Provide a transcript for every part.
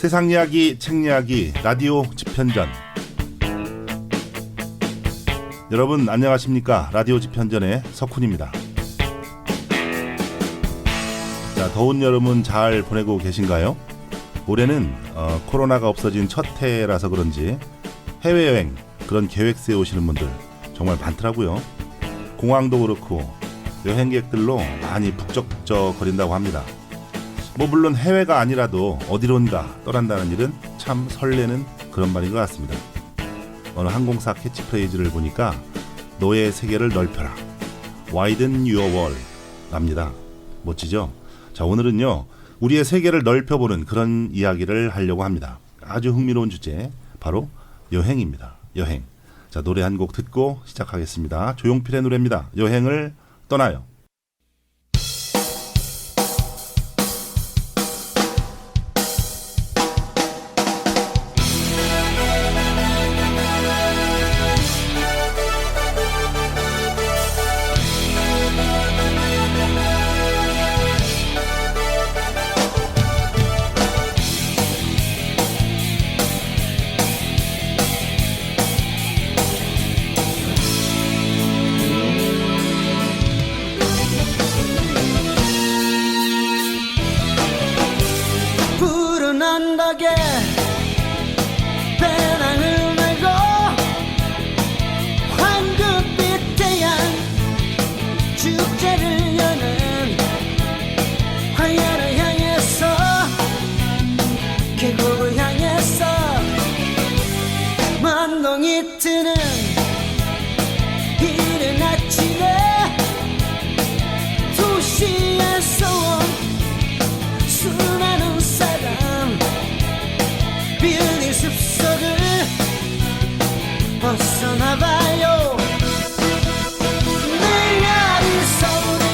세상 이야기, 책 이야기, 라디오 집현전. 여러분 안녕하십니까? 라디오 집현전의 석훈입니다. 자, 더운 여름은 잘 보내고 계신가요? 올해는 코로나가 없어진 첫 해라서 그런지 해외여행 그런 계획 세우시는 분들 정말 많더라고요. 공항도 그렇고 여행객들로 많이 북적북적거린다고 합니다. 물론 해외가 아니라도 어디론가 떠난다는 일은 참 설레는 그런 말인 것 같습니다. 어느 항공사 캐치프레이즈를 보니까 너의 세계를 넓혀라, Widen your world 랍니다. 멋지죠? 자, 오늘은요 우리의 세계를 넓혀보는 그런 이야기를 하려고 합니다. 아주 흥미로운 주제, 바로 여행입니다. 여행. 자, 노래 한 곡 듣고 시작하겠습니다. 조용필의 노래입니다. 여행을 떠나요. 언덕에 배낭을 메고 황금빛 태양 축제를 여는 광야를 향해서 계곡을 향해서 만동이 트는 이른 아침에 도시에서 온 수많은 사람 빌딩 숲속을 벗어나봐요. 내 날이 서울에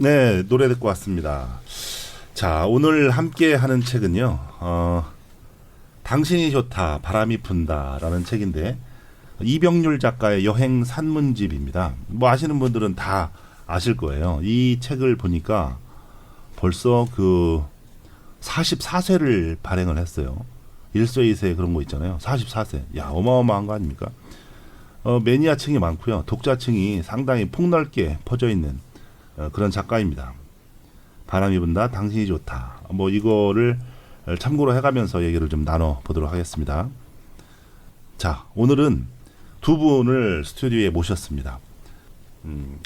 네, 노래 듣고 왔습니다. 자, 오늘 함께 하는 책은요. 당신이 좋다, 바람이 분다라는 책인데 이병률 작가의 여행 산문집입니다. 뭐 아시는 분들은 다 아실 거예요. 이 책을 보니까 벌써 그 44쇄를 발행을 했어요. 1쇄, 2쇄 그런 거 있잖아요. 44쇄. 야, 어마어마한 거 아닙니까? 매니아층이 많고요. 독자층이 상당히 폭넓게 퍼져 있는 그런 작가입니다. 바람이 분다, 당신이 좋다. 뭐 이거를 참고로 해가면서 얘기를 좀 나눠보도록 하겠습니다. 자, 오늘은 두 분을 스튜디오에 모셨습니다.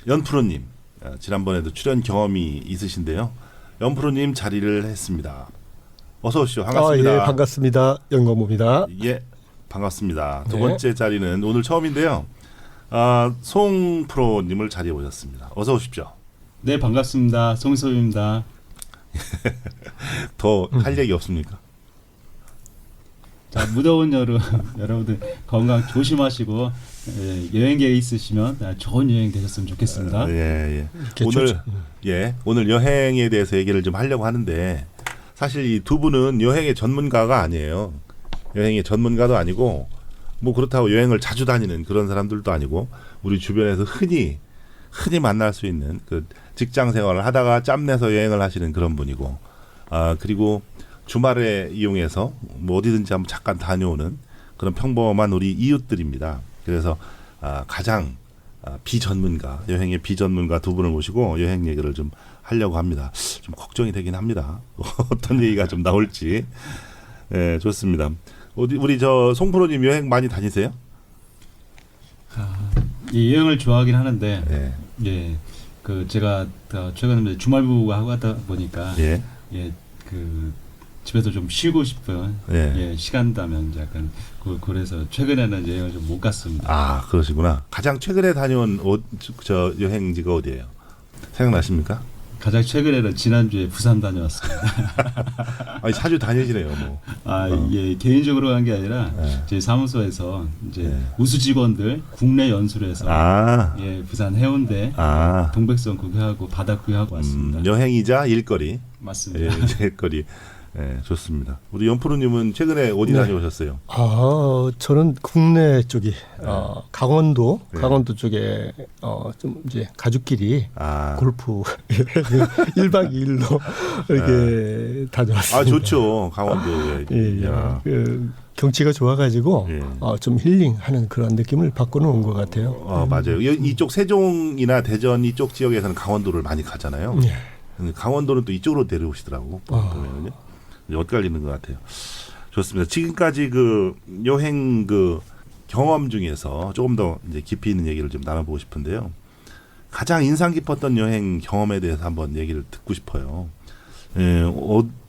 연프로님, 지난번에도 출연 경험이 있으신데요. 연프로님 자리를 했습니다. 어서 오시죠. 반갑습니다. 예, 반갑습니다. 연거모입니다. 예, 반갑습니다. 두 네. 번째 자리는 오늘 처음인데요. 송프로님을 자리에 모셨습니다. 어서 오십시오. 네, 반갑습니다. 송소입니다. 더 할 얘기 없습니까? 자, 무더운 여름 여러분들 건강 조심하시고 여행 계획 있으시면 좋은 여행 되셨으면 좋겠습니다. 예. 이렇게 오늘 오늘 여행에 대해서 얘기를 좀 하려고 하는데 사실 이 두 분은 여행의 전문가가 아니에요. 여행의 전문가도 아니고 뭐 그렇다고 여행을 자주 다니는 그런 사람들도 아니고 우리 주변에서 흔히 만날 수 있는 그 직장 생활을 하다가 짬내서 여행을 하시는 그런 분이고 그리고 주말에 이용해서 뭐 어디든지 한번 잠깐 다녀오는 그런 평범한 우리 이웃들입니다. 그래서 가장 비전문가, 여행의 비전문가 두 분을 모시고 여행 얘기를 좀 하려고 합니다. 좀 걱정이 되긴 합니다. 어떤 얘기가 좀 나올지. 네, 좋습니다. 우리 저 송프로님 여행 많이 다니세요? 이 여행을 좋아하긴 하는데 예. 예, 그 제가 최근에 주말부가 하고 하다 보니까 예. 그 집에서 좀 쉬고 싶은 예. 시간다면 약간 그래서 최근에는 여행을 좀 못 갔습니다. 그러시구나. 가장 최근에 다녀온 저 여행지가 어디예요? 생각나십니까? 가장 최근에는 지난주에 부산 다녀왔습니다. 아니, 자주 다니시네요, 뭐. 예, 개인적으로 간 게 아니라 예. 제 사무소에서 이제 예. 우수 직원들 국내 연수를 해서 예, 부산 해운대 동백섬 구경하고 바다 구경하고 왔습니다. 여행이자 일거리. 맞습니다. 예, 일거리. 네, 좋습니다. 우리 연프로님은 최근에 어디 네. 다녀오셨어요? 저는 국내 쪽이 강원도 네. 쪽에 좀 이제 가족끼리 골프 1박 2일로 이렇게 다녀왔습니다. 좋죠. 강원도에. 예. 야. 그 경치가 좋아가지고 예. 좀 힐링하는 그런 느낌을 받고는 온 것 같아요. 맞아요. 이쪽 세종이나 대전 이쪽 지역에서는 강원도를 많이 가잖아요. 예. 근데 강원도는 또 이쪽으로 내려오시더라고. 보면은요. 엇갈리는 것 같아요. 좋습니다. 지금까지 그 여행 그 경험 중에서 조금 더 이제 깊이 있는 얘기를 좀 나눠보고 싶은데요. 가장 인상 깊었던 여행 경험에 대해서 한번 얘기를 듣고 싶어요.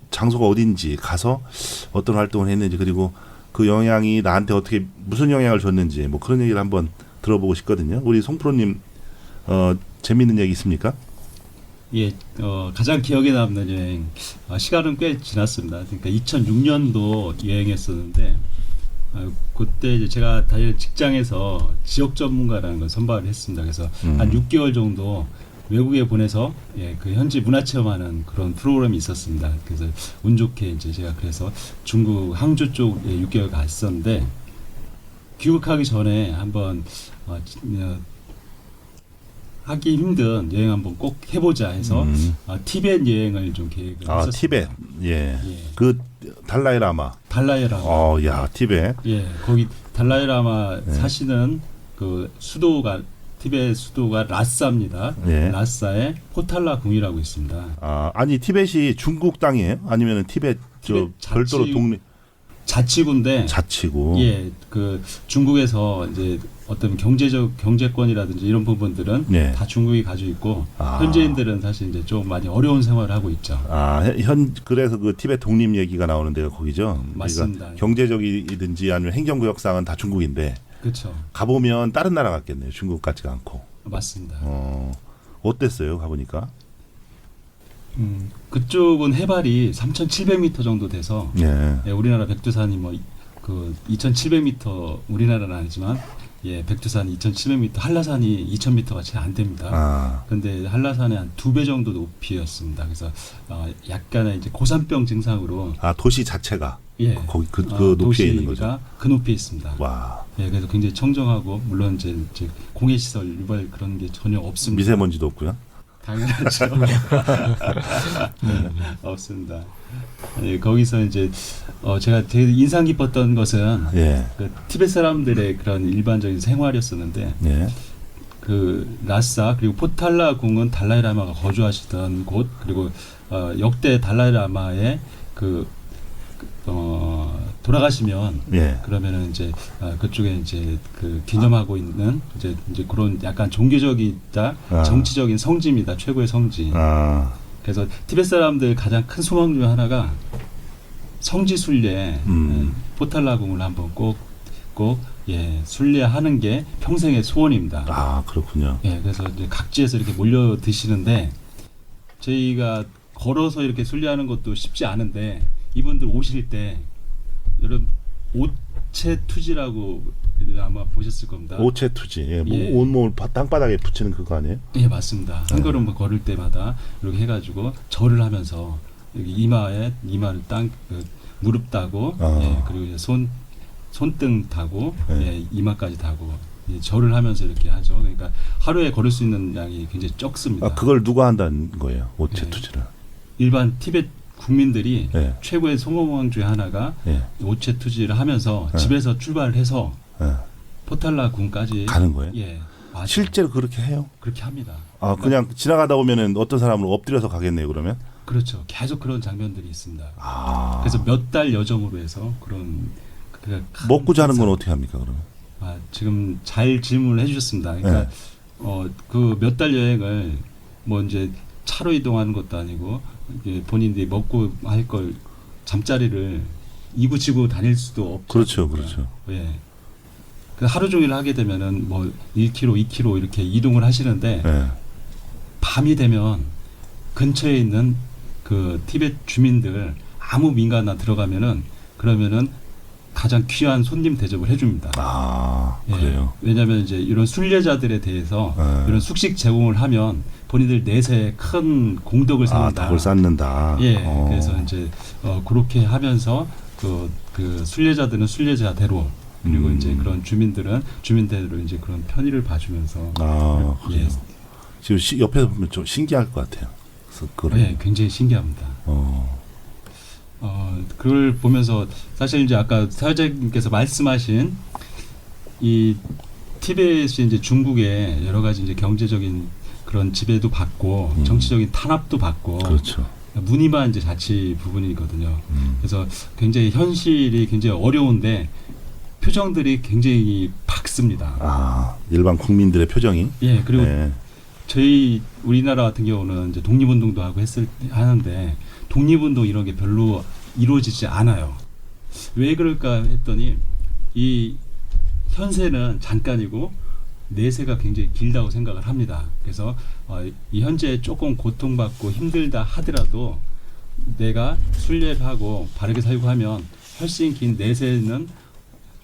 장소가 어딘지 가서 어떤 활동을 했는지 그리고 그 영향이 나한테 어떻게 무슨 영향을 줬는지 뭐 그런 얘기를 한번 들어보고 싶거든요. 우리 송프로님 재미있는 얘기 있습니까? 예, 가장 기억에 남는 여행 시간은 꽤 지났습니다. 그러니까 2006년도 여행했었는데 그때 이제 제가 다니는 직장에서 지역 전문가라는 걸 선발을 했습니다. 그래서 한 6개월 정도 외국에 보내서 그 현지 문화 체험하는 그런 프로그램이 있었습니다. 그래서 운 좋게 이제 제가 그래서 중국 항주 쪽에 6개월 갔었는데 귀국하기 전에 한번 하기 힘든 여행 한번 꼭 해보자 해서 티벳 여행을 좀 계획을 했었습니다. 티벳. 예. 그 달라이라마. 달라이라마. 야, 티벳. 예, 거기 달라이라마 사시는 그 수도가 티벳 수도가 라싸입니다. 예. 라싸에 포탈라 궁이라고 있습니다. 아니 티벳이 중국 땅이에요? 아니면 티벳 저 별도로 독립 자치구인데 자치구. 예, 그 중국에서 이제 어떤 경제권이라든지 이런 부분들은 다 중국이 가지고 있고 현지인들은 사실 이제 좀 많이 어려운 생활을 하고 있죠. 그래서 그 티벳 독립 얘기가 나오는 데가 거기죠. 맞습니다. 그러니까 경제적이든지 아니면 행정구역상은 다 중국인데. 그렇죠. 가보면 다른 나라 같겠네요. 중국 같지가 않고. 맞습니다. 어땠어요? 가보니까? 그쪽은 해발이 3,700m 정도 돼서 예. 우리나라 백두산이 뭐 그 2,700m 우리나라는 아니지만 예, 백두산 2,700m, 한라산이 2,000m가 채 안 됩니다. 아, 근데 한라산의 한 2배 정도 높이였습니다. 그래서 약간의 이제 고산병 증상으로 아 도시 자체가 예, 거기 그 높이에 있는 거죠. 도시가 그 높이에 있습니다. 와, 예, 그래서 굉장히 청정하고 물론 이제 공해 시설 유발 그런 게 전혀 없습니다. 미세먼지도 없고요. 당연하죠. 없습니다. 예, 거기서 이제 제가 되게 인상 깊었던 것은 예, 그 티베트 사람들의 그런 일반적인 생활이었었는데 예, 그 라싸 그리고 포탈라 궁은 달라이라마가 거주하시던 곳 그리고 역대 달라이라마의 돌아가시면 예. 그러면은 이제 그쪽에 이제 그 기념하고 있는 이제 그런 약간 종교적이다 아. 정치적인 성지입니다. 최고의 성지. 아, 그래서 티베트 사람들 가장 큰 소망 중 하나가 성지 순례 포탈라 궁을 한번 꼭 예, 순례하는 게 평생의 소원입니다. 아 그렇군요. 예, 그래서 이제 각지에서 이렇게 몰려 드시는데 저희가 걸어서 이렇게 순례하는 것도 쉽지 않은데 이분들 오실 때 여러분 오체투지라고 아마 보셨을 겁니다. 오체투지, 예, 예. 온몸을 땅바닥에 붙이는 그거 아니에요? 예, 맞습니다. 한 걸음 걸을 때마다 이렇게 해가지고 절을 하면서 여기 이마를 무릎 따고 아. 예, 그리고 이제 손등 타고 예. 예, 이마까지 타고 예, 절을 하면서 이렇게 하죠. 그러니까 하루에 걸을 수 있는 양이 굉장히 적습니다. 아 그걸 누가 한다는 거예요? 오체투지를. 일반 티베트 국민들이 예. 최고의 소망 중에 하나가 예. 오체투지를 하면서 예. 집에서 출발해서 예. 포탈라 궁까지 가는 거예요? 예, 맞아요. 실제로 그렇게 해요? 그렇게 합니다. 아 그냥 지나가다 보면은 어떤 사람은 엎드려서 가겠네요. 그러면. 그렇죠. 계속 그런 장면들이 있습니다. 아. 그래서 몇 달 여정으로 해서 그런 먹고 자는 건 어떻게 합니까? 그러면? 지금 잘 질문을 해주셨습니다. 그러니까 그 몇 달 여행을 뭐 이제 차로 이동하는 것도 아니고 이게 본인들이 먹고 할 걸 잠자리를 이구지구 다닐 수도 없죠. 그렇죠, 그렇죠. 예. 그 하루 종일 하게 되면은 뭐 1km, 2km 이렇게 이동을 하시는데 예. 밤이 되면 근처에 있는 그 티베트 주민들 아무 민가나 들어가면은 그러면은 가장 귀한 손님 대접을 해줍니다. 아 예. 그래요. 왜냐하면 이제 이런 순례자들에 대해서 이런 숙식 제공을 하면 본인들 내세에 큰 공덕을 아 쌓는다. 덕을 쌓는다. 예, 그래서 이제 그렇게 하면서 그 순례자들은 순례자대로 그리고 이제 그런 주민들은 주민대로 이제 그런 편의를 봐주면서 아 그래요. 예, 지금 옆에서 보면 좀 신기할 것 같아요. 그래서 그런. 예, 굉장히 신기합니다. 그걸 보면서 사실 이제 아까 사회자님께서 말씀하신 이 티베트이 이제 중국의 여러 가지 이제 경제적인 그런 지배도 받고 정치적인 탄압도 받고 그렇죠. 무늬만 이제 자치 부분이거든요. 그래서 굉장히 현실이 굉장히 어려운데 표정들이 굉장히 밝습니다. 아 일반 국민들의 표정이. 예, 그리고 예. 저희 우리나라 같은 경우는 이제 독립운동도 하고 하는데 독립운동 이런 게 별로 이루어지지 않아요. 왜 그럴까 했더니 이 현세는 잠깐이고 내세가 굉장히 길다고 생각을 합니다. 그래서 이 현재 조금 고통받고 힘들다 하더라도 내가 순례를 하고 바르게 살고 하면 훨씬 긴 내세는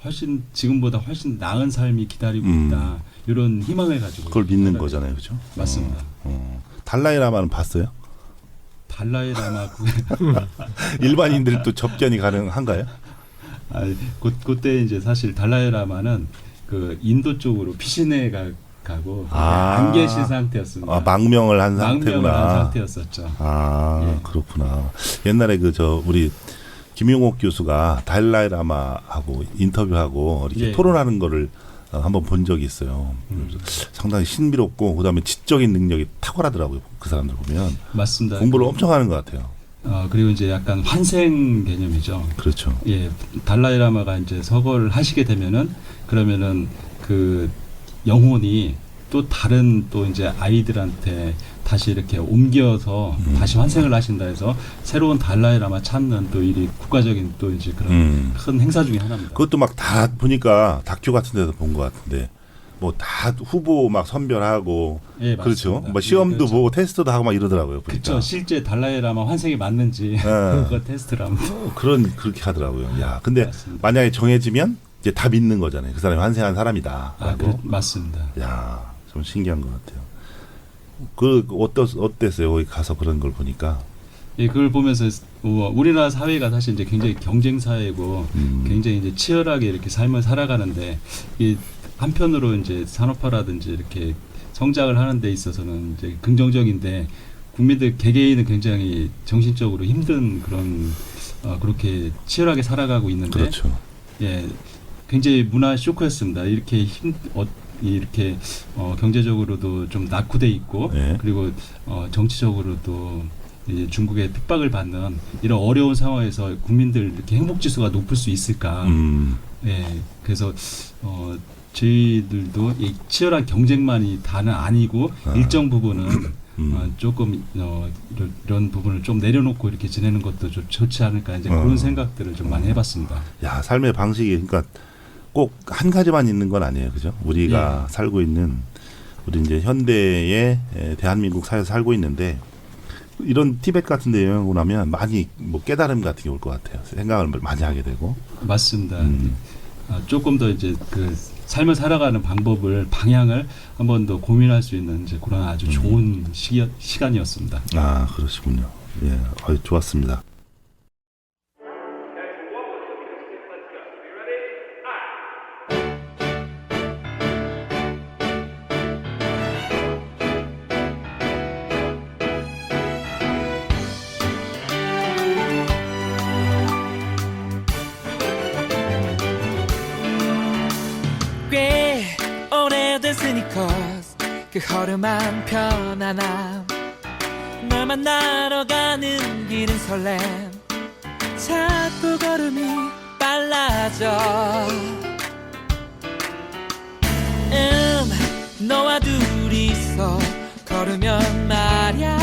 훨씬 지금보다 훨씬 나은 삶이 기다리고 있다. 이런 희망을 가지고 그걸 믿는 살아요. 거잖아요, 그렇죠? 맞습니다. 달라이라마는 봤어요? 달라이라마 일반인들도 접견이 가능한가요? 그때 이제 사실 달라이라마는 그 인도 쪽으로 피신해 가고 안 계신 상태였습니다. 아, 망명을 한 망명을 한 상태구나. 상태였었죠. 아 예. 그렇구나. 옛날에 우리 김용옥 교수가 달라이라마하고 인터뷰하고 이렇게 예. 토론하는 거를 한번 본 적이 있어요. 그래서 상당히 신비롭고 그다음에 지적인 능력이 탁월하더라고요. 그 사람들 보면 맞습니다. 공부를 엄청 하는 것 같아요. 그리고 이제 약간 환생 개념이죠. 그렇죠. 예, 달라이라마가 이제 서거를 하시게 되면은 그러면은 그 영혼이 또 다른 또 이제 아이들한테 다시 이렇게 옮겨서 다시 환생을 하신다 해서 새로운 달라이라마 찾는 또 일이 국가적인 또 이제 그런 큰 행사 중에 하나입니다. 그것도 막 다 보니까 다큐 같은 데서 본 것 같은데 뭐 다 후보 막 선별하고 예, 그렇죠. 맞습니다. 뭐 시험도 예, 그렇죠. 보고 테스트도 하고 막 이러더라고요. 보니까. 그렇죠. 실제 달라이라마 환생이 맞는지 그거 테스트를 합니다. 그렇게 하더라고요. 야, 근데 맞습니다. 만약에 정해지면 이제 다 믿는 거잖아요. 그 사람이 환생한 사람이다. 맞습니다. 야, 좀 신기한 것 같아요. 어땠어요? 거기 가서 그런 걸 보니까. 예, 그걸 보면서 우리나라 사회가 사실 이제 굉장히 경쟁 사회고 굉장히 이제 치열하게 이렇게 삶을 살아가는데 이 한편으로 이제 산업화라든지 이렇게 성장을 하는 데 있어서는 이제 긍정적인데 국민들 개개인은 굉장히 정신적으로 힘든 그런 그렇게 치열하게 살아가고 있는데 그렇죠. 예, 굉장히 문화 쇼크였습니다. 이렇게 경제적으로도 좀 낙후돼 있고 네. 그리고 정치적으로도 이제 중국의 핍박을 받는 이런 어려운 상황에서 국민들 이렇게 행복 지수가 높을 수 있을까? 예, 그래서 저희들도 이 치열한 경쟁만이 다는 아니고 일정 부분은 조금 이런 부분을 좀 내려놓고 이렇게 지내는 것도 좀 좋지 않을까 이제 그런 생각들을 좀 많이 해봤습니다. 야, 삶의 방식이 그러니까 꼭 한 가지만 있는 건 아니에요, 그죠? 우리가 살고 있는 우리 이제 현대의 대한민국 사회에서 살고 있는데 이런 티벳 같은 데 여행 오고 나면 많이 뭐 깨달음 같은 게 올 것 같아요. 생각을 많이 하게 되고. 맞습니다. 조금 더 이제 그 삶을 살아가는 방향을 한 번 더 고민할 수 있는 이제 그런 아주 좋은 시간이었습니다. 아, 그러시군요. 예, 좋았습니다. 꽤 오래된 스니커스 그 허름한 편안함 널 만나러 가는 길은 설렘 자꾸 걸음이 빨라져 너와 둘이서 걸으면 말야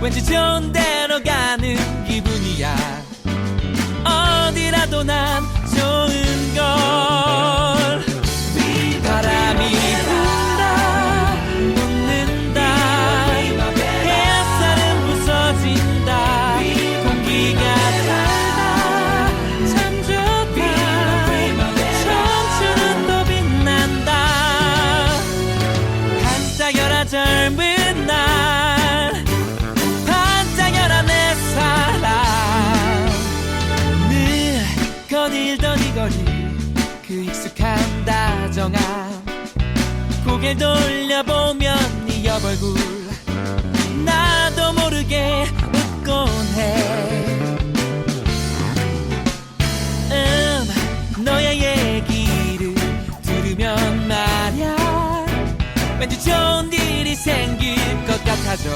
왠지 좋은 데로 가는 기분이야 어디라도 난 좋은 걸 바람이 분다 웃는다 햇살은 부서진다 공기가 달다 참 좋다 청춘은 또 빛난다 반짝여라 젊은 날 반짝여라 내 사랑 늘 거닐던 이 거리 그 익숙한 다정함 고개 돌려보면 네 옆얼굴 나도 모르게 웃곤 해 너의 얘기를 들으면 말야 왠지 좋은 일이 생길 것 같아져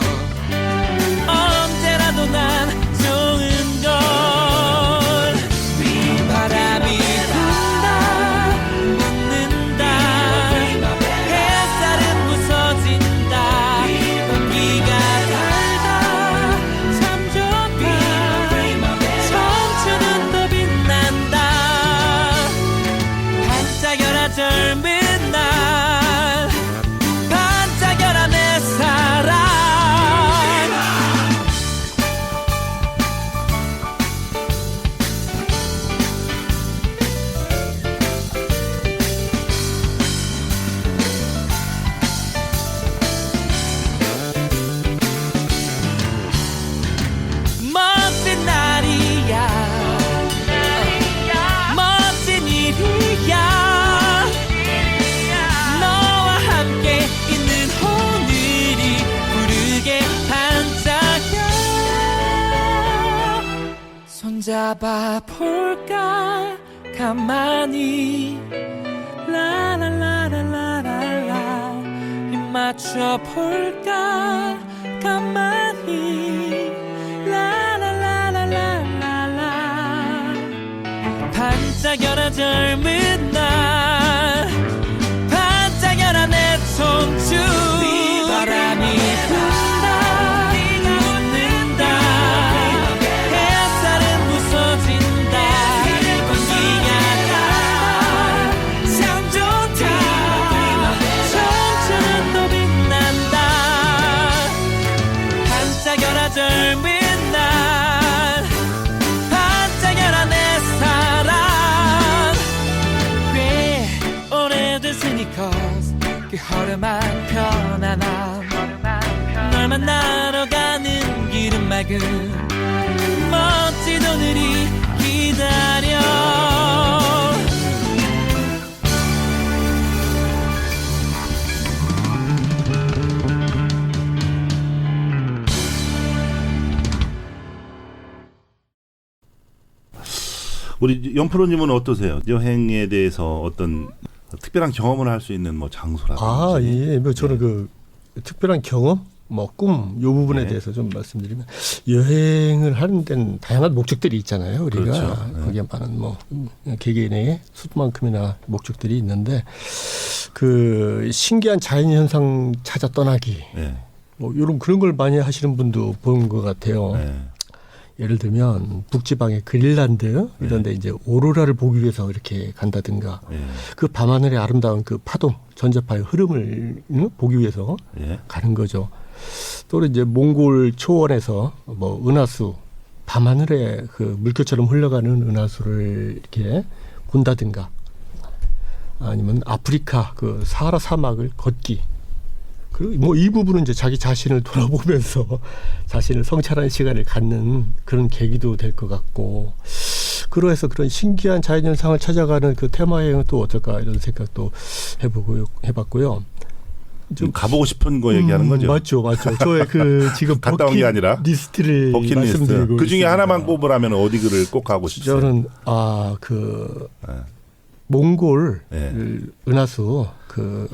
언제라도 난 좋은 걸 바람이 분다 웃는다 햇살은 부서진다 공기가 달다 참 좋다 청춘은 또 빛난다 반짝여라 젊은 날 반짝여라 내 사랑 멋진 날이야 멋진 일이야 너와 함께 있는 오늘이 부르게 반짝여 손잡아 볼까 가만히 라라라라라라라 입 맞춰 볼까 가만히 라라라라라라 반짝여라 젊은 날 반짝여라 내 청춘 바람이 분다 웃는다 햇살은 부서진다 공기가 달다 참 좋다 청춘은 또 빛난다 반짝여라 젊은 날 반짝여라 내 사랑 그 허름한 편안함 널 만나러 가는 길은 맑은 멋진 오늘이 기다려 우리 영프로님은 어떠세요? 여행에 대해서 어떤 특별한 경험을 할 수 있는 뭐 장소라든지. 아, 예. 뭐 저는 그 특별한 경험, 뭐 꿈, 요 부분에 네. 대해서 좀 말씀드리면 여행을 하는 데는 다양한 목적들이 있잖아요. 우리가 그렇죠. 네. 거기에 많은 뭐 개개인의 수만큼이나 목적들이 있는데 그 신기한 자연 현상 찾아 떠나기, 네. 뭐 이런 그런 걸 많이 하시는 분도 본 것 같아요. 네. 예를 들면 북지방의 그린란드 이런 데 이제 오로라를 보기 위해서 이렇게 간다든가 네. 그 밤하늘의 아름다운 그 파동, 전자파의 흐름을 보기 위해서 네. 가는 거죠. 또 이제 몽골 초원에서 뭐 은하수, 밤하늘에 그 물결처럼 흘러가는 은하수를 이렇게 본다든가 아니면 아프리카 그 사하라 사막을 걷기. 그리고 뭐 이 부분은 이제 자기 자신을 돌아보면서 자신을 성찰하는 시간을 갖는 그런 계기도 될 것 같고, 그러해서 그런 신기한 자연현상을 찾아가는 그 테마 여행은 또 어떨까 이런 생각도 해봤고요. 좀 가보고 싶은 거 얘기하는 거죠. 맞죠. 저의 그 지금 갔다 온 게 아니라 리스트를 버킷리스트. 말씀드리고 그 중에 있습니다. 하나만 꼽으라면 어디를 꼭 가고 싶으세요? 저는 그 네. 몽골 네. 은하수 그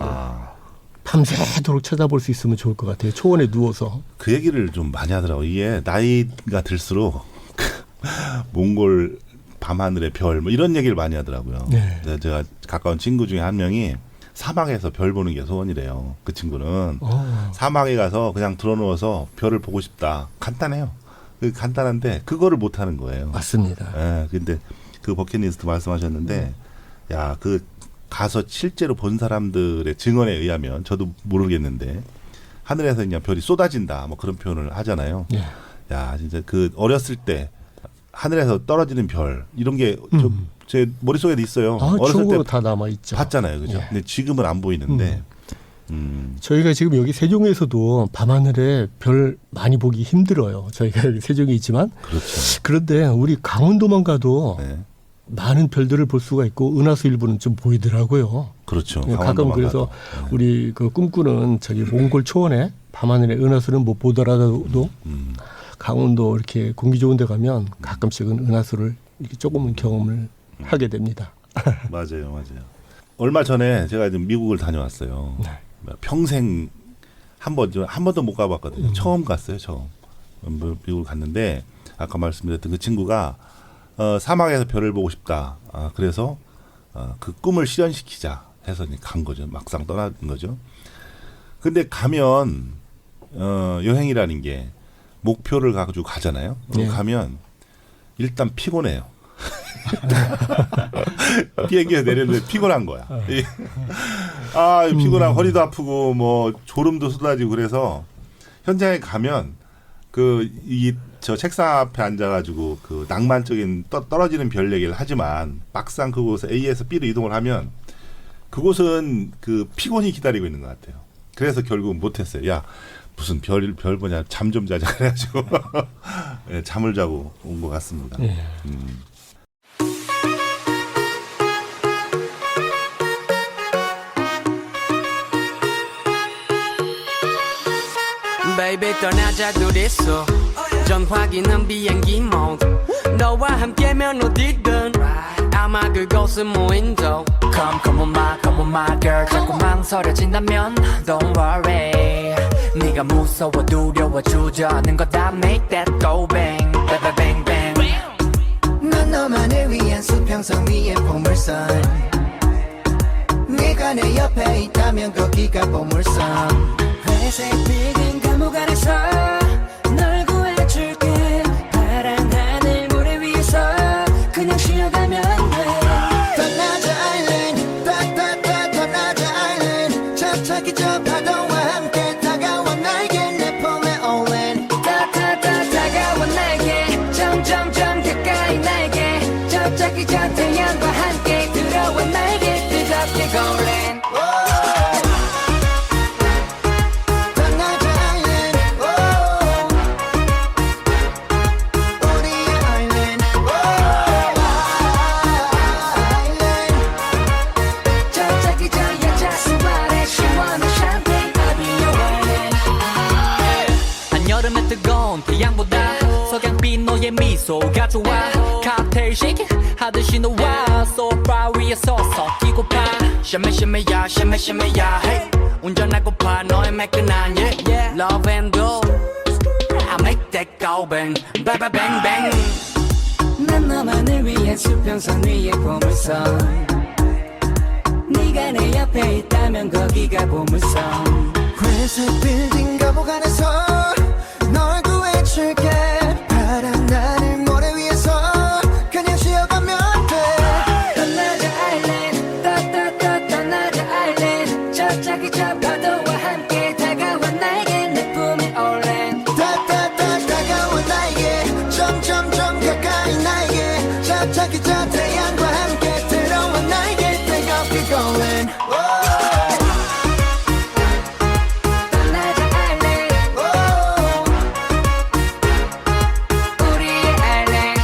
밤새도록 쳐다볼 수 있으면 좋을 것 같아요. 초원에 누워서. 그 얘기를 좀 많이 하더라고. 이게 나이가 들수록 몽골 밤하늘의 별 뭐 이런 얘기를 많이 하더라고요. 네. 제가 가까운 친구 중에 한 명이 사막에서 별 보는 게 소원이래요. 그 친구는 사막에 가서 그냥 들어누워서 별을 보고 싶다. 간단해요. 간단한데 그거를 못 하는 거예요. 맞습니다. 예, 근데 그 버킷리스트 말씀하셨는데 야, 그 가서 실제로 본 사람들의 증언에 의하면 저도 모르겠는데 하늘에서 그냥 별이 쏟아진다 뭐 그런 표현을 하잖아요. 예. 야, 진짜 그 어렸을 때 하늘에서 떨어지는 별 이런 게 제 머릿속에도 있어요. 어렸을 추억으로 때 다 남아 있죠. 봤잖아요, 그죠? 예. 근데 지금은 안 보이는데. 저희가 지금 여기 세종에서도 밤하늘에 별 많이 보기 힘들어요. 저희가 여기 세종에 있지만. 그렇죠. 그런데 우리 강원도만 가도 네, 많은 별들을 볼 수가 있고 은하수 일부는 좀 보이더라고요. 그렇죠. 예, 가끔 강원도만 그래서 가도. 네. 우리 그 꿈꾸는 저기 몽골 초원에 밤하늘에 은하수는 못 보더라도 강원도 이렇게 공기 좋은 데 가면 가끔씩은 은하수를 이렇게 조금은 경험을 하게 됩니다. 맞아요. 얼마 전에 제가 지금 미국을 다녀왔어요. 네. 평생 한 번도 못 가봤거든요. 처음 갔어요. 미국을 갔는데 아까 말씀드렸던 그 친구가 사막에서 별을 보고 싶다. 그래서 그 꿈을 실현시키자 해서 간 거죠. 막상 떠난 거죠. 근데 가면 여행이라는 게 목표를 가지고 가잖아요. 네. 가면 일단 피곤해요. 비행기에서 내렸는데 피곤한 거야. 피곤하고 허리도 아프고 뭐 졸음도 쏟아지고 그래서 현장에 가면 저 책상 앞에 앉아가지고 그 낭만적인 떨어지는 별 얘기를 하지만 막상 그곳에 A에서 B로 이동을 하면 그곳은 그 피곤이 기다리고 있는 것 같아요. 그래서 결국은 못했어요. 야, 무슨 별 보냐, 잠 좀 자자 그래가지고 네, 잠을 자고 온 것 같습니다. 예. Baby 떠나자 둘이서 전화기는 비행기 모드 너와 함께면 어디든 아마 그곳은 무인도 Come on my girl 자꾸 망설여진다면 Don't worry 네가 무서워 두려워 주저하는 거다 Make that go bang bang bang bang 난 너만을 위한 수평선 위의 보물선 네가 내 옆에 있다면 거기가 보물선 회색 빛인 감옥 안에서 널 구해줄게 파란 하늘 모래 위에서 그냥 쉬어가면 돼 떠나자 아일랜드 따따따 떠나자 아일랜드 저차기 저 파도와 함께 다가와 나에게 내 품에 올랜 다가와 나에게 점점점 가까이 나에게 저짝이 저 태양과 함께 들어와 나에게 뜨겁게 골랜 너의 미소가 좋아 칵테일 쉐이킹 하듯이 너와 소파 위에 서서 끼고파 샤메샤메야 샤메샤메야 hey 운전하고파 너의 매끈한 yeah love and go I make that go bang bang bang bang bang 난 너만을 위한 수평선 위의 보물섬 네가 내 옆에 있다면 거기가 보물섬 회색 빌딩 감옥안에서 널 구해줄게 파란 하늘 모래 위에서 그냥 쉬어가면 돼 떠나자 아일랜드 떠떠떠 떠나자 아일랜드 저짝이 저 파도와 함께 다가와 나에게 내 품에 올랜 따따따 다가와 나에게 점점점 가까이 나에게 저짝이 저 태양과 함께 들어와 나에게 뜨겁게 going 떠나자 아일랜드 우리의 아일랜드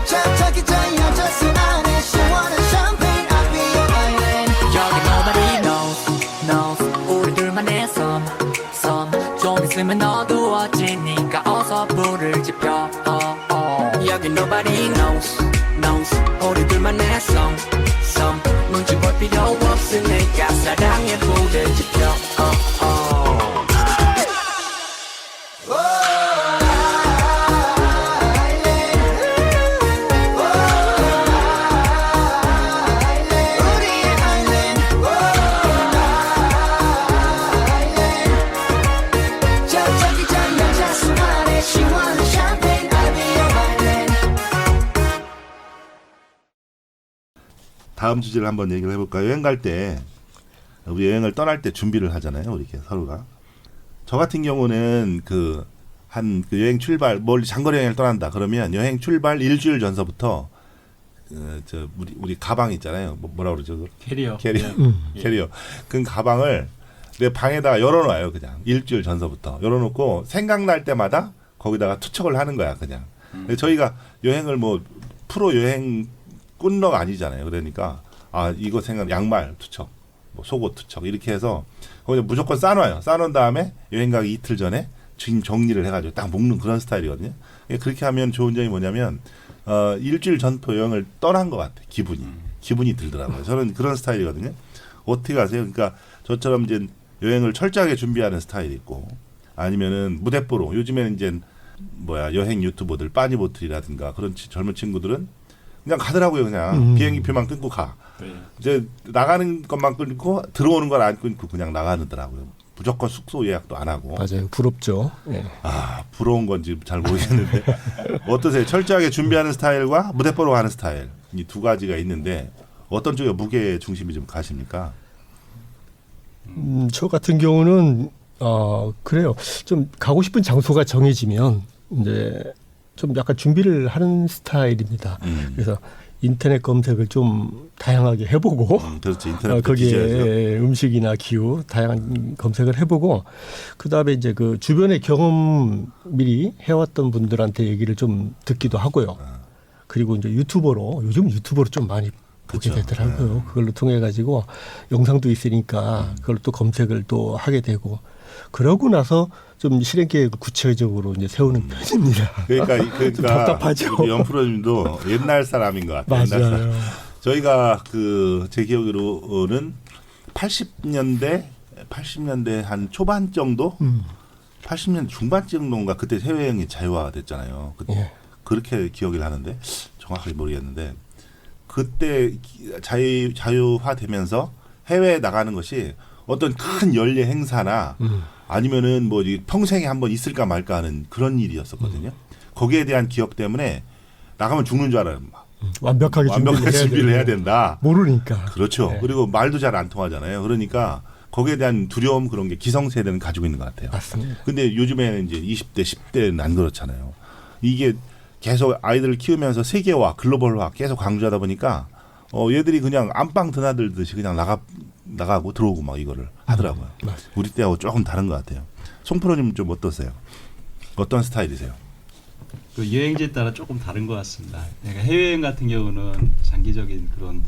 저짝이 저 여자수 안에 시원한 샴페인 I'll be your island 여기 nobody knows 우리 둘만의 섬 좀 있으면 어두워지니까 어서 불을 지펴 여기 nobody knows 우리 둘만의 섬 눈치 볼 필요 없으니까 사랑의 불을 지펴 우리의 island 저짝이 저 여자수 안에 시원한 샴페인 I'll be your island 다음 주제를 한번 얘기를 해볼까요? 여행 갈 때 우리 여행을 떠날 때 준비를 하잖아요. 우리 이렇게 서로가. 저 같은 경우는 그 여행 출발 멀리 장거리 여행을 떠난다. 그러면 여행 출발 일주일 전서부터 저 우리 가방 있잖아요. 뭐라 그러죠? 그거? 캐리어. 캐리어. 그 가방을 내 방에다가 열어놔요. 그냥 일주일 전서부터 열어놓고 생각날 때마다 거기다가 투척을 하는 거야. 그냥. 근데 저희가 여행을 뭐 프로 여행 꾼러가 아니잖아요. 그러니까 이거 양말 투척, 뭐 속옷 투척 이렇게 해서 거기다 무조건 싸놔요. 싸놓은 다음에 여행 가기 이틀 전에 지금 정리를 해가지고 딱 묶는 그런 스타일이거든요. 그렇게 하면 좋은 점이 뭐냐면 일주일 전부터 여행을 떠난 것 같아. 기분이 들더라고요. 저는 그런 스타일이거든요. 어떻게 하세요? 그러니까 저처럼 이제 여행을 철저하게 준비하는 스타일이 있고 아니면은 무대뽀로 요즘에는 이제 여행 유튜버들 빠니보틀이라든가 그런 젊은 친구들은 그냥 가더라고요. 그냥 비행기표만 끊고 가. 네. 이제 나가는 것만 끊고 들어오는 걸 안 끊고 그냥 나가더라고요. 무조건 숙소 예약도 안 하고. 맞아요. 부럽죠. 예. 부러운 건지 잘 모르겠는데 어떠세요? 철저하게 준비하는 스타일과 무대뽀로 가는 스타일 이 두 가지가 있는데 어떤 쪽에 무게 중심이 좀 가십니까? 저 같은 경우는 그래요. 좀 가고 싶은 장소가 정해지면 이제 좀 약간 준비를 하는 스타일입니다. 그래서 인터넷 검색을 좀 다양하게 해보고 그렇죠. 인터넷 거기에 음식이나 기후 다양한 검색을 해보고 그다음에 이제 그 주변의 경험 미리 해왔던 분들한테 얘기를 좀 듣기도 하고요. 그리고 이제 요즘 유튜버로 좀 많이 보게 그쵸. 되더라고요. 그걸로 통해 가지고 영상도 있으니까 그걸 또 검색을 또 하게 되고 그러고 나서 좀 실행 계획을 구체적으로 이제 세우는 편입니다. 그러니까 좀 답답하죠. 우리 연프로님도 옛날 사람인 것 같아요. 옛날 사람. 맞아요. 저희가 제 기억으로는 80년대 한 초반 정도, 80년대 중반 정도인가 그때 해외여행이 자유화됐잖아요. 예. 그렇게 기억을 하는데 정확하게 모르겠는데 그때 자유화되면서 해외에 나가는 것이 어떤 큰 연례 행사나 아니면은 뭐 평생에 한번 있을까 말까 하는 그런 일이었었거든요. 거기에 대한 기억 때문에 나가면 죽는 줄 알아요. 완벽하게 준비를 해야 된다. 모르니까. 그렇죠. 네. 그리고 말도 잘 안 통하잖아요. 그러니까 거기에 대한 두려움 그런 게 기성세대는 가지고 있는 것 같아요. 맞습니다. 근데 요즘에는 이제 20대, 10대는 안 그렇잖아요. 이게 계속 아이들을 키우면서 세계화, 글로벌화 계속 강조하다 보니까 얘들이 그냥 안방 드나들듯이 그냥 나가고 들어오고 막 이거를 하더라고요. 우리 때하고 조금 다른 것 같아요. 송프로님 좀 어떠세요? 어떤 스타일이세요? 그 여행지에 따라 조금 다른 것 같습니다. 그러니까 해외여행 같은 경우는 장기적인 그런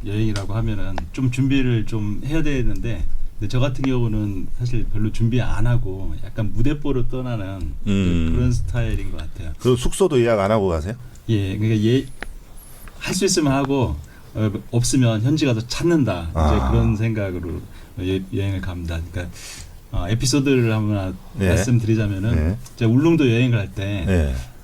여행이라고 하면은 좀 준비를 좀 해야 되는데 근데 저 같은 경우는 사실 별로 준비 안 하고 약간 무대뽀로 떠나는 그런 스타일인 것 같아요. 그리고 숙소도 예약 안 하고 가세요? 예, 그러니까 할 수 있으면 하고 없으면 현지 가서 찾는다. 이제 그런 생각으로 여행을 갑니다. 그러니까 에피소드를 한번 네. 말씀드리자면은 네. 제가 울릉도 여행을 할 때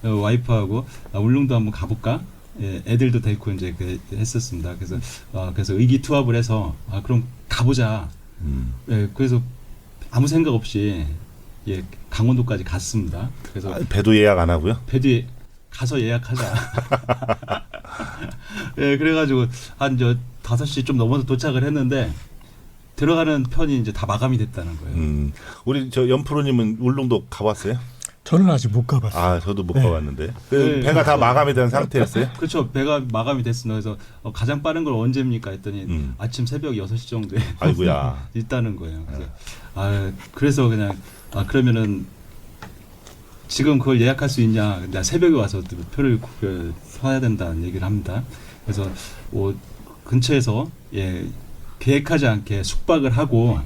네. 와이프하고 울릉도 한번 가볼까? 예, 애들도 데리고 이제 했었습니다. 그래서 의기투합을 해서 그럼 가보자. 예, 그래서 아무 생각 없이 강원도까지 갔습니다. 그래서 배도 예약 안 하고요? 배도 가서 예약하자. 예, 그래가지고 한 5시 좀 넘어서 도착을 했는데 들어가는 편이 이제 다 마감이 됐다는 거예요. 우리 저 연프로님은 울릉도 가봤어요? 저는 아직 못 가봤어요. 저도 못 네. 가봤는데. 네. 배가 다 마감이 된 상태였어요? 그렇죠. 배가 마감이 됐습니다. 그래서 가장 빠른 걸 언제입니까 했더니 아침 새벽 6시 정도에 아이고야. 있다는 거예요. 그래서 그래서 그냥 그러면은 지금 그걸 예약할 수 있냐? 나 새벽에 와서 표를 사야 된다는 얘기를 합니다. 그래서 근처에서 계획하지 않게 숙박을 하고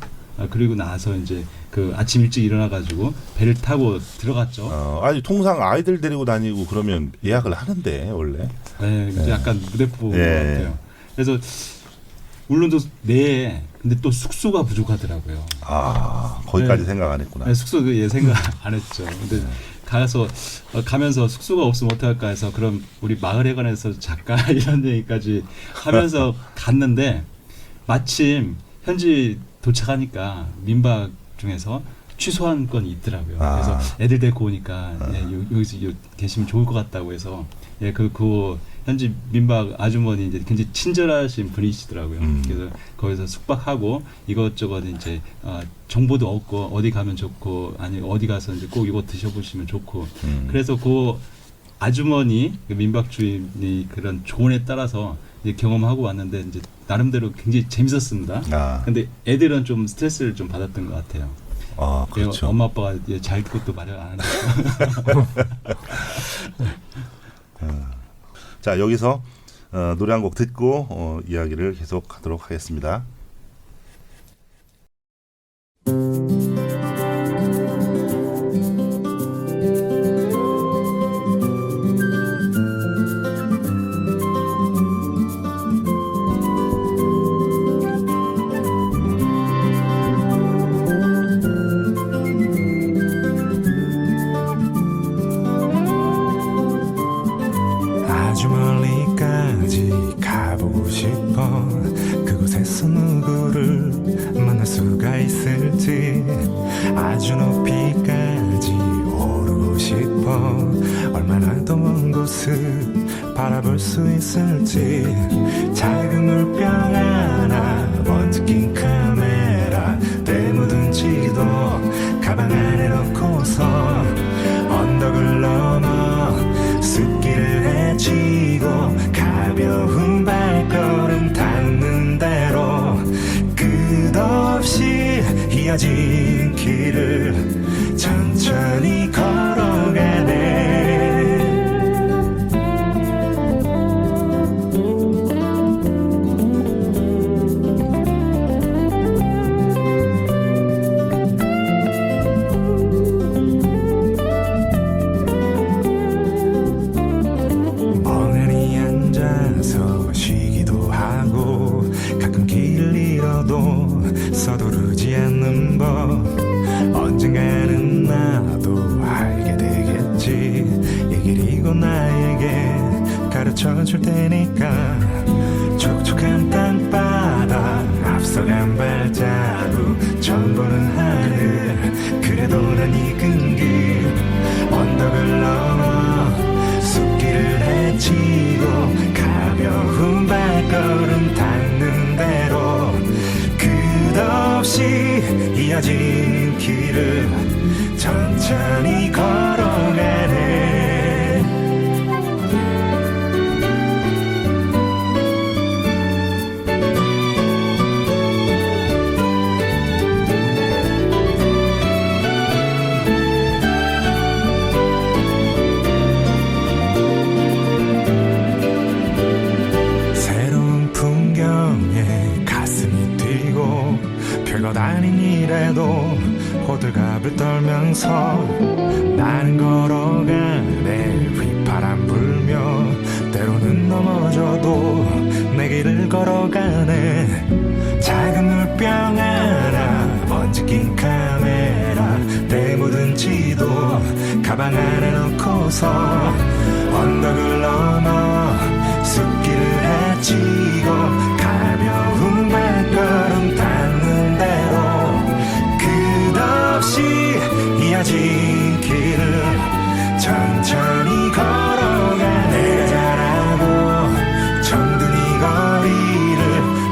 그리고 나서 이제 그 아침 일찍 일어나가지고 배를 타고 들어갔죠. 아니 통상 아이들 데리고 다니고 그러면 예약을 하는데 원래. 네, 이제 약간 무대포 예. 같아요. 그래서 울릉도 내에 근데 또 숙소가 부족하더라고요. 거기까지 네. 생각 안 했구나. 네, 숙소 생각 안 했죠. 근데 가면서 숙소가 없으면 어떡할까 해서 그럼 우리 마을에 관해서 작가 이런 얘기까지 하면서 갔는데 마침 현지 도착하니까 민박 중에서 취소한 건이 있더라고요. 그래서 애들 데리고 오니까 여기서 계시면 좋을 것 같다고 해서 그 현지 민박 아주머니 이제 굉장히 친절하신 분이시더라고요. 그래서 거기서 숙박하고 이것저것 이제 정보도 얻고 어디 가면 좋고 아니 어디 가서 이제 꼭 이거 드셔보시면 좋고 그래서 그 아주머니 그 민박 주인이 그런 조언에 따라서 이제 경험하고 왔는데 이제 나름대로 굉장히 재밌었습니다. 근데 애들은 좀 스트레스를 좀 받았던 것 같아요. 그렇죠. 엄마 아빠가 잘 것도 마련 안 하니까. 자 여기서 노래 한 곡 듣고 이야기를 계속 하도록 하겠습니다. 아주 멀리까지 가보고 싶어 그곳에서 누구를 만날 수가 있을지 아주 높이까지 오르고 싶어 얼마나 더 먼 곳을 바라볼 수 있을지 작은 물병 하나 번뜩 낀 카메라 때 묻은 지도 가방 안에 넣고서 언덕을 넘어 숲길을 헤치고 가벼운 발걸음 닿는 대로 끝없이 이어진 길을 천천히 걸어가네 멍하니 앉아서 쉬기도 하고 가끔 길을 잃어도 서두르지 않는 법 언젠가는 나도 알게 되겠지 이 길이 곧 나에게 가르쳐 줄 테니까 촉촉한 땅바닥 앞서간 발자국 처음 보는 하늘 그래도 난 익은 길 언덕을 넘어 숲길을 헤치고 가벼운 발걸음 닿는 대로 끝없이 이어진 길을 천천히 걸어가네 별것 아닌 보면서 나는 걸어가네. 휘파람 불며 때로는 넘어져도 내 길을 걸어가네. 작은 물병 하나, 먼지 낀 카메라, 때 묻은 지도 가방 안에 넣고서 언덕을 넘어 숲길을 헤치고 가벼운 발걸음 닿는 대로 끝없이 이어진 길을 천천히 걸어가네. 잘하고 정든 이 거리를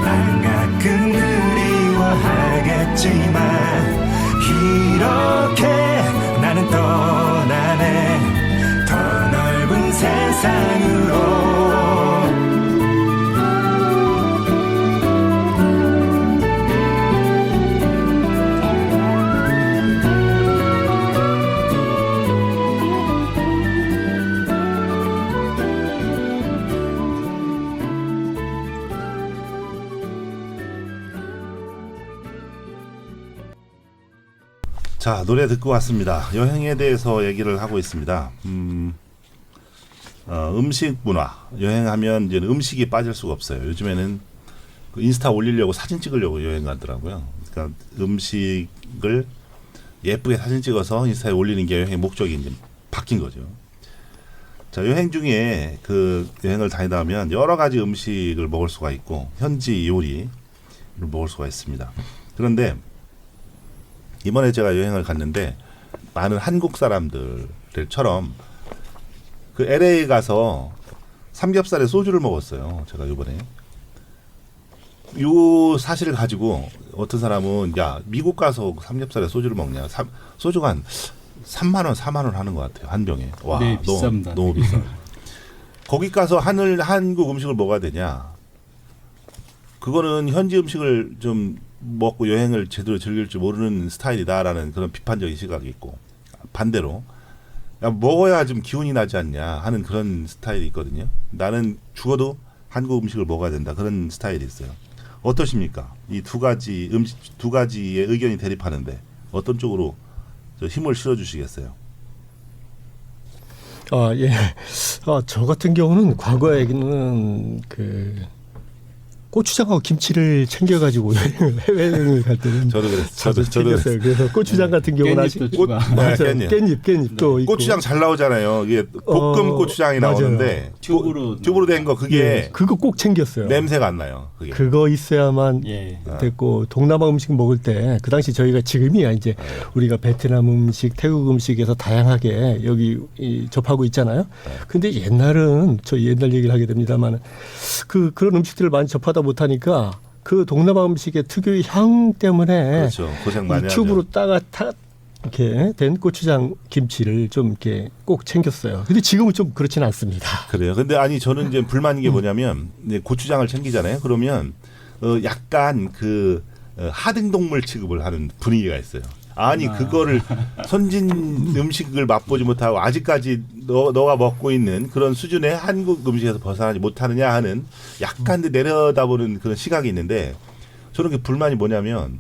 난 가끔 그리워하겠지만 이렇게 나는 떠나네. 더 넓은 세상으로. 자, 노래 듣고 왔습니다. 여행에 대해서 얘기를 하고 있습니다. 음식 문화, 여행하면 이제 음식이 빠질 수가 없어요. 요즘에는 그 인스타 올리려고 사진 찍으려고 여행 가더라고요. 그러니까 음식을 예쁘게 사진 찍어서 인스타에 올리는 게 여행의 목적이 이제 바뀐 거죠. 자, 여행 중에 그 여행을 다니다 하면 여러 가지 음식을 먹을 수가 있고 현지 요리를 먹을 수가 있습니다. 그런데 이번에 제가 여행을 갔는데 많은 한국 사람들처럼 그 LA 가서 삼겹살에 소주를 먹었어요. 제가 이번에 요 사실을 가지고 어떤 사람은 야, 미국 가서 삼겹살에 소주를 먹냐? 소주가 한 3만 원, 4만 원 하는 것 같아요. 한 병에. 와, 네, 비쌉니다. 너무 비싸. 거기 가서 한국 음식을 먹어야 되냐? 그거는 현지 음식을 좀 먹고 여행을 제대로 즐길 줄 모르는 스타일이다라는 그런 비판적인 시각이 있고, 반대로 야, 먹어야 좀 기운이 나지 않냐 하는 그런 스타일이 있거든요. 나는 죽어도 한국 음식을 먹어야 된다, 그런 스타일이 있어요. 어떠십니까? 이 두 가지의 의견이 대립하는데 어떤 쪽으로 힘을 실어주시겠어요? 예. 저 같은 경우는 과거에는 그 고추장하고 김치를 챙겨가지고 해외여행을 갈 때는 저도 그랬어요. 저도 챙겼어요. 그래서 고추장 같은 경우는 깻잎도 추가. 맞아요. 깻잎. 깻잎도 있고. 고추장 잘 나오잖아요. 이게 볶음 고추장이 맞아요. 나오는데 튜브로 된 거 그게 예, 그거 꼭 챙겼어요. 냄새가 안 나요. 그게. 그거 있어야만 예. 됐고, 동남아 음식 먹을 때 그 당시 저희가 지금이야 이제 우리가 베트남 음식, 태국 음식에서 다양하게 여기 접하고 있잖아요. 근데 옛날은 저 옛날 얘기를 하게 됩니다만 그런 음식들을 많이 접하다 못하니까 그 동남아 음식의 특유의 향 때문에 그렇죠. 고생 많이 하죠. 튜브로 이렇게 된 고추장 김치를 좀 이렇게 꼭 챙겼어요. 근데 지금은 좀 그렇지는 않습니다. 그래요. 근데 아니 저는 이제 불만인 게 뭐냐면 이제 고추장을 챙기잖아요. 그러면 약간 그 하등동물 취급을 하는 분위기가 있어요. 아니 그거를 선진 음식을 맛보지 못하고 아직까지 너가 먹고 있는 그런 수준의 한국 음식에서 벗어나지 못하느냐 하는 약간 내려다보는 그런 시각이 있는데, 저는 그 불만이 뭐냐면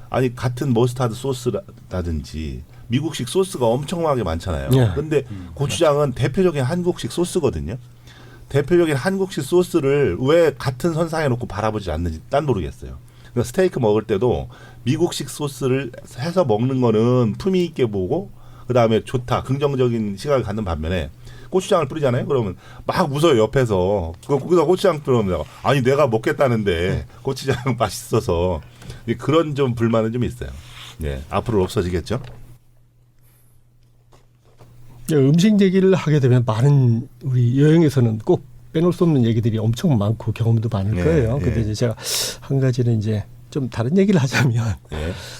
아니 같은 머스타드 소스라든지 미국식 소스가 엄청나게 많잖아요. 그런데 고추장은 대표적인 한국식 소스거든요. 대표적인 한국식 소스를 왜 같은 선상에 놓고 바라보지 않는지 난 모르겠어요. 그러니까 스테이크 먹을 때도 미국식 소스를 해서 먹는 거는 품위 있게 보고 그다음에 좋다, 긍정적인 시각을 갖는 반면에 고추장을 뿌리잖아요. 그러면 막 웃어요, 옆에서. 거기다 고추장 뿌리면 아니 내가 먹겠다는데 고추장 맛있어서. 그런 좀 불만은 좀 있어요. 예, 앞으로 없어지겠죠? 음식 얘기를 하게 되면 많은 우리 여행에서는 꼭 빼놓을 수 없는 얘기들이 엄청 많고 경험도 많을 거예요. 근데 이제 제가 한 가지는 이제 좀 다른 얘기를 하자면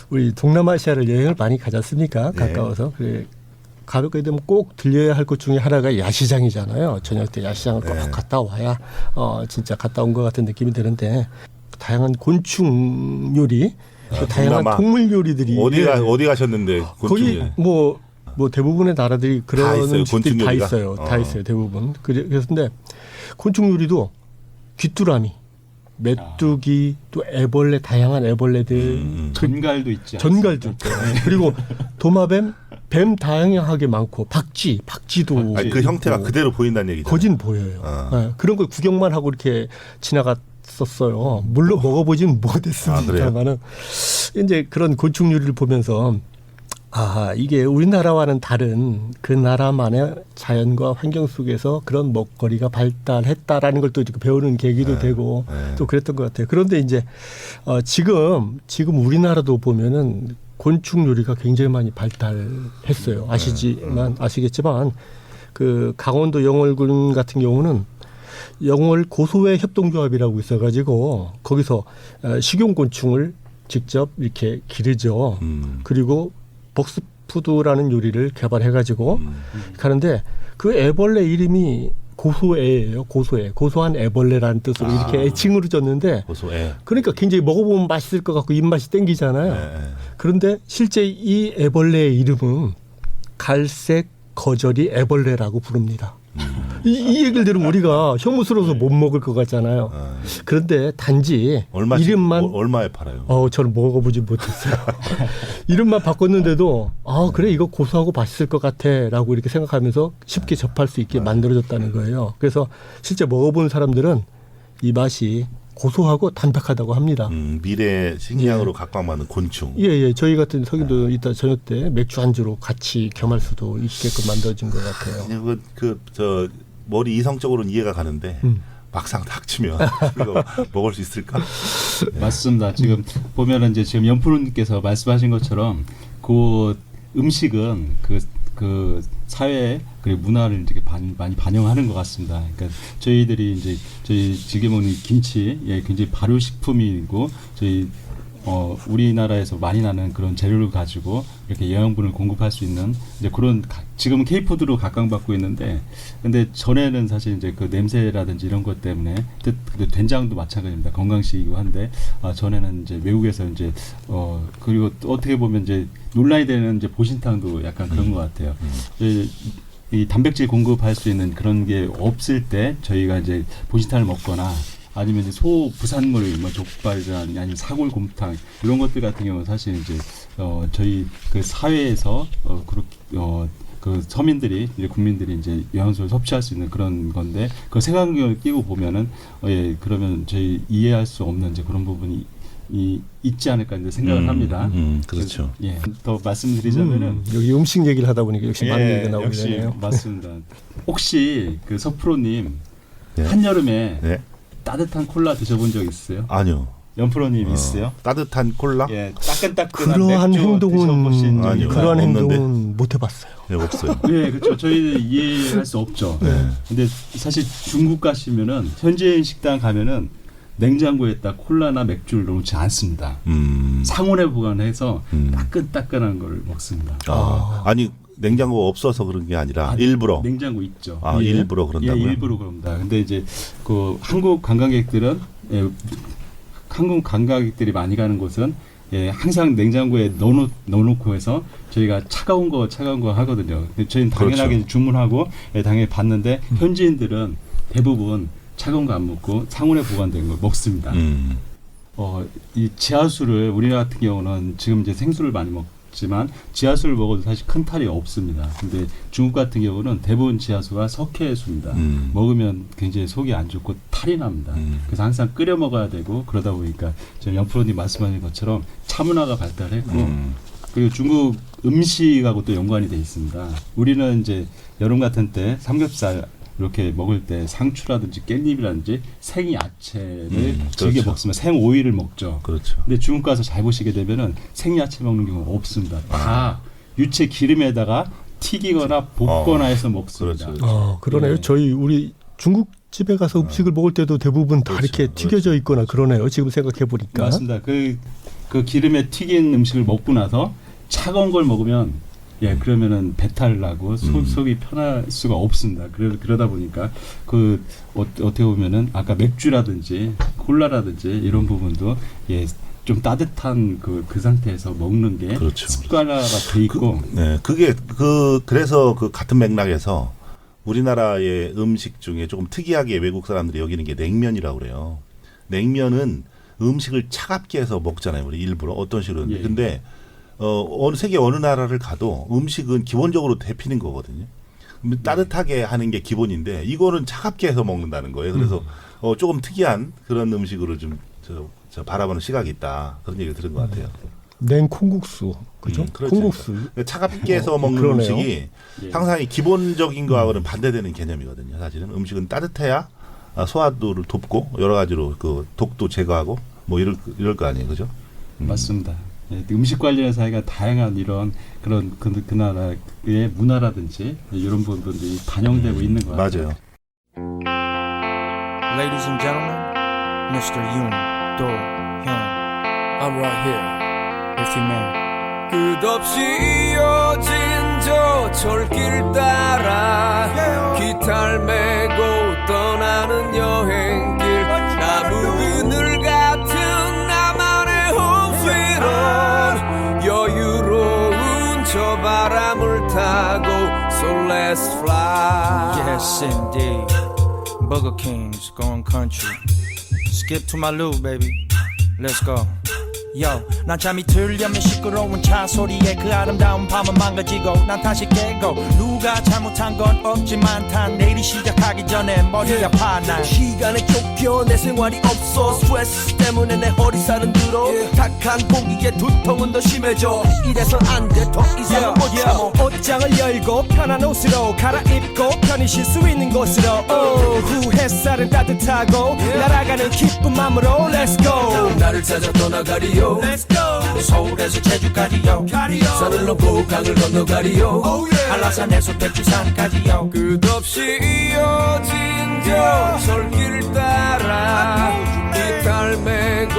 우리 동남아시아를 여행을 많이 가지 않습니까? 가까워서. 그래 가볍게 되면 꼭 들려야 할 것 중에 하나가 야시장이잖아요. 저녁 때 야시장을 꼭 갔다 와야 진짜 갔다 온 것 같은 느낌이 드는데, 다양한 곤충 요리, 또 다양한 동남아. 동물 요리들이 어디 가셨는데 거기 뭐 대부분의 나라들이 그런 다 있어요. 음식들이 다 곤충 있어요. 요리가? 다 있어요. 대부분. 그런데 곤충 요리도 귀뚜라미, 메뚜기, 또 애벌레, 다양한 애벌레들, 전갈도 있지. 전갈도 있고, 그리고 도마뱀, 뱀 다양하게 많고 박쥐도 아니, 그 형태가 있고. 그대로 보인다는 얘기죠. 거진 보여요. 아. 네, 그런 걸 구경만 하고 이렇게 지나갔었어요. 물론 먹어보지는 못했습니다만은 이제 그런 곤충 요리를 보면서 아 이게 우리나라와는 다른 그 나라만의 자연과 환경 속에서 그런 먹거리가 발달했다라는 걸 또 배우는 계기도 되고 또 그랬던 것 같아요. 그런데 이제 지금 우리나라도 보면은 곤충 요리가 굉장히 많이 발달했어요. 아시겠지만 그 강원도 영월군 같은 경우는 영월 고소회 협동조합이라고 있어가지고 거기서 식용곤충을 직접 이렇게 기르죠. 그리고 벅스푸드라는 요리를 개발해가지고 하는데 그 애벌레 이름이 고소애예요. 고소한 애벌레라는 뜻으로 이렇게 애칭으로 졌는데 고소애. 그러니까 굉장히 먹어보면 맛있을 것 같고 입맛이 땡기잖아요. 그런데 실제 이 애벌레의 이름은 갈색 거저리 애벌레라고 부릅니다. 이 얘기를 들으면 우리가 혐오스러워서 못 먹을 것 같잖아요. 그런데 단지 이름만 얼마에 팔아요? 저는 먹어보지 못했어요. 이름만 바꿨는데도 그래 이거 고소하고 맛있을 것 같아라고 이렇게 생각하면서 쉽게 접할 수 있게 만들어졌다는 거예요. 그래서 실제 먹어본 사람들은 이 맛이 고소하고 담백하다고 합니다. 미래 식량으로 각광받는 곤충. 예. 저희 같은 성인도 이따 저녁 때 맥주 안주로 같이 겸할 수도 있게끔 만들어진 것 같아요. 저 머리 이성적으로는 이해가 가는데 막상 닥치면 이거 먹을 수 있을까? 맞습니다. 지금 보면은 이제 지금 연프로님께서 말씀하신 것처럼 그 음식은 그 사회 그리고 문화를 이렇게 많이 반영하는 것 같습니다. 그러니까 저희들이 이제 저희 즐겨 먹는 김치 굉장히 발효식품이고 저희 우리나라에서 많이 나는 그런 재료를 가지고 이렇게 영양분을 공급할 수 있는 이제 그런 지금은 K푸드로 각광받고 있는데 근데 전에는 사실 이제 그 냄새라든지 이런 것 때문에 된장도 마찬가지입니다. 건강식이고 한데 전에는 이제 외국에서 이제 그리고 또 어떻게 보면 이제 논란이 되는 이제 보신탕도 약간 그런 것 같아요. 이 단백질 공급할 수 있는 그런 게 없을 때 저희가 이제 보신탕을 먹거나 아니면 이제 소 부산물, 뭐 족발이나 아니면 사골곰탕 이런 것들 같은 경우는 사실 이제 저희 그 사회에서 그 서민들이 이제 국민들이 이제 영양소를 섭취할 수 있는 그런 건데 그 생활경을 끼고 보면은 그러면 저희 이해할 수 없는 이제 그런 부분이 있지 않을까 이제 생각을 합니다. 그렇죠. 더 말씀드리자면은 여기 음식 얘기를 하다 보니까 역시 많은 얘기가 나오게 역시 되네요. 맞습니다. 혹시 그 서프로님 한여름에 따뜻한 콜라 드셔본 적 있으세요? 아니요. 연프로님 있으세요? 따뜻한 콜라? 따끈따끈한 그러한 맥주 행동은 아니요. 그러한 없는데. 행동은 못 해봤어요. 없어요. 그렇죠. 저희는 이해할 수 없죠. 근데 사실 중국 가시면은 현지인 식당 가면은 냉장고에다 콜라나 맥주를 넣지 않습니다. 상온에 보관해서 따끈따끈한 걸 먹습니다. 아니 냉장고가 없어서 그런 게 아니라 일부러. 냉장고 있죠. 일부러 그런다고요? 일부러 그럽니다. 근데 이제 그 한국 관광객들은 한국 관광객들이 많이 가는 곳은 항상 냉장고에 넣어놓고 해서 저희가 차가운 거 하거든요. 근데 저희는 당연하게 그렇죠. 주문하고 당연히 받는데 현지인들은 대부분 차가운 거 안 먹고 상온에 보관된 걸 먹습니다. 이 지하수를 우리나라 같은 경우는 지금 이제 생수를 많이 먹지만 지하수를 먹어도 사실 큰 탈이 없습니다. 근데 중국 같은 경우는 대부분 지하수가 석회수입니다. 먹으면 굉장히 속이 안 좋고 탈이 납니다. 그래서 항상 끓여 먹어야 되고 그러다 보니까 지금 연프로님 말씀하신 것처럼 차 문화가 발달했고 그리고 중국 음식하고 또 연관이 돼 있습니다. 우리는 이제 여름 같은 때 삼겹살 이렇게 먹을 때 상추라든지 깻잎이라든지 생야채를 즐겨 그렇죠. 먹으면 생오이를 먹죠. 그렇죠. 근데 중국 가서 잘 보시게 되면은 생야채 먹는 경우가 없습니다. 다 유채 기름에다가 튀기거나 볶거나 해서 먹습니다. 그렇죠. 그러네요. 우리 중국 집에 가서 음식을 먹을 때도 대부분 다 이렇게 튀겨져 있거나 그러네요. 지금 생각해 보니까. 맞습니다. 그 기름에 튀긴 음식을 먹고 나서 차가운 걸 먹으면 그러면은 배탈 나고 속이 편할 수가 없습니다. 그러다 보니까 어떻게 보면은 아까 맥주라든지 콜라라든지 이런 부분도 좀 따뜻한 그 상태에서 먹는 게 그렇죠. 습관화가 돼 있고 그래서 그 같은 맥락에서 우리나라의 음식 중에 조금 특이하게 외국 사람들이 여기는 게 냉면이라고 그래요. 냉면은 음식을 차갑게 해서 먹잖아요. 우리 일부러 어떤 식으로. 근데 세계 어느 나라를 가도 음식은 기본적으로 데피는 거거든요. 따뜻하게 하는 게 기본인데 이거는 차갑게 해서 먹는다는 거예요. 그래서 조금 특이한 그런 음식으로 좀 저 바라보는 시각이 있다. 그런 얘기를 들은 것 같아요. 냉콩국수, 그죠? 그렇죠. 콩국수. 차갑게 해서 먹는 그러네요. 음식이 상당히 기본적인 거하고는 반대되는 개념이거든요. 사실은 음식은 따뜻해야 소화도를 돕고 여러 가지로 그 독도 제거하고 뭐 이럴 거 아니에요, 그죠? 맞습니다. 예, 음식 관련해서 하여간 다양한 이런 그런 그 나라의 문화라든지 이런 부분들이 반영되고 있는 것 같아요. 맞아요. Ladies and gentlemen, Mr. Yoon Do Hyun. I'm right here. If you may. 끝없이 이어진 저 철길 따라 기타를 메고 떠나는 여행길 나무 그늘 같은 나만의 홈스윗홈 여유로운 저 바람을 타고 So let's fly Yes, indeed. Burger King's going country. Skip to my loop, baby. Let's go. Yo, 난 잠이 들려면 시끄러운 차 소리에 그 아름다운 밤은 망가지고 난 다시 깨고 누가 잘못한 건 없지만 단 내일이 시작하기 전에 머리 아파 난 시간에 쫓겨 내 생활이 없어 스트레스 때문에 내 허리살은 들어 탁한 공기에 두통은 더 심해져 이래선 안 돼 더 이상은 못 참어 옷장을 열고 편한 옷으로 갈아입고 편히 쉴 수 있는 곳으로 오후 햇살은 따뜻하고 날아가는 기쁜 마음으로 Let's go 나를 찾아 떠나가리요 Let's go 서울에서 제주까지요 산을 넘고 강을 건너가리요 한라산에서 백두산까지요 끝없이 이어진 저 철길 따라 기타를 메고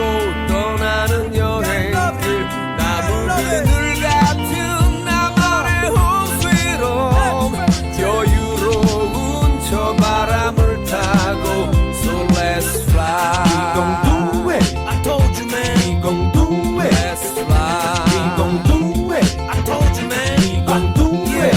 떠나는 여행길 나무 그늘 같은 나만의 홈스윗홈 여유로운 저 바람을 타고 So let's fly We gon' do it I told you man We gon' do it Let's fly We gon' do it I told you man We gon' do it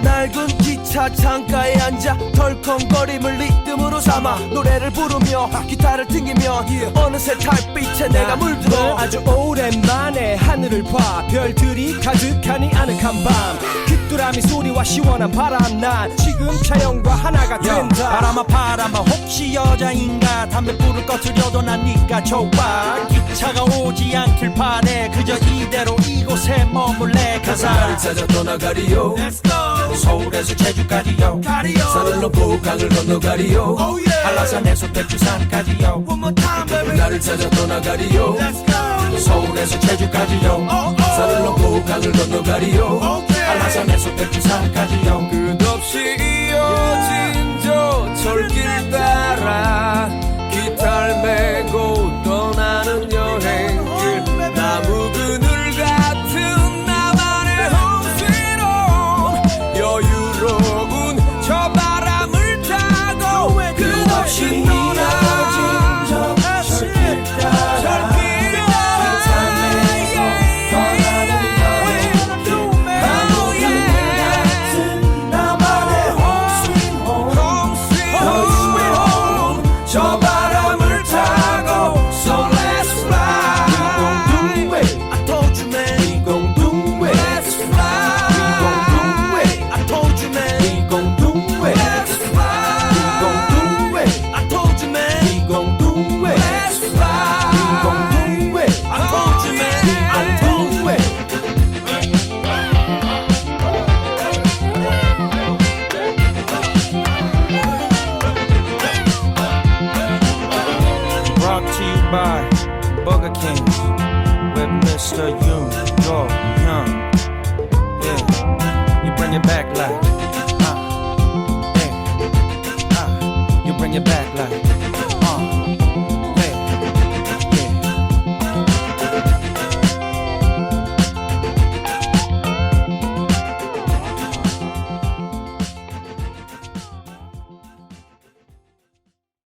낡은 기차 창가에 앉아 덜컹거림을 리듬으로 삼아 노래를 부르며 기타를 튕기며 어느새 달빛에 내가 물들어 아주 오랜만에 하늘을 봐 별들이 가득하니 아늑한 밤 귀뚜라미 소리와 시원한 바람 난 지금 차영과 하나가 된다 바람아 혹시 여자인가 담배불을 꺼트려도 난 니가 좋아 기차가 오지 않길 바래 그저 이대로 이곳에 머물래 가자 나를 찾아 떠나가리요 Let's go 서울에서 제주까지요 산을 넘고 강을 건너가리요 한라산에서 백두산까지요 One more time baby 나를 찾아 떠나가리요 Let's go 서울에서 제주까지요 산을 넘고 강을 건너가리요 한라산에서 백두산까지요 끝없이 이어진 저 철길 따라 기타를 메고 떠나는 여행길 나무 그늘 같은 나만의 홈스윗홈 여유로운 저 바람을 타고 끝없이 떠나진 저 철길 따라 저 바람을 타고 So let's fly We gon' do it I told you man We gon' do it Let's fly We gon' do it I told you man We gon' do it Let's fly We gon' do it I told you man We gon' do it Let's fly We gon' do it I told you man We gon' do it Brought to you by Burger King with Mr. Yoon Do Hyun. Yeah, you bring it back like, you bring it back like.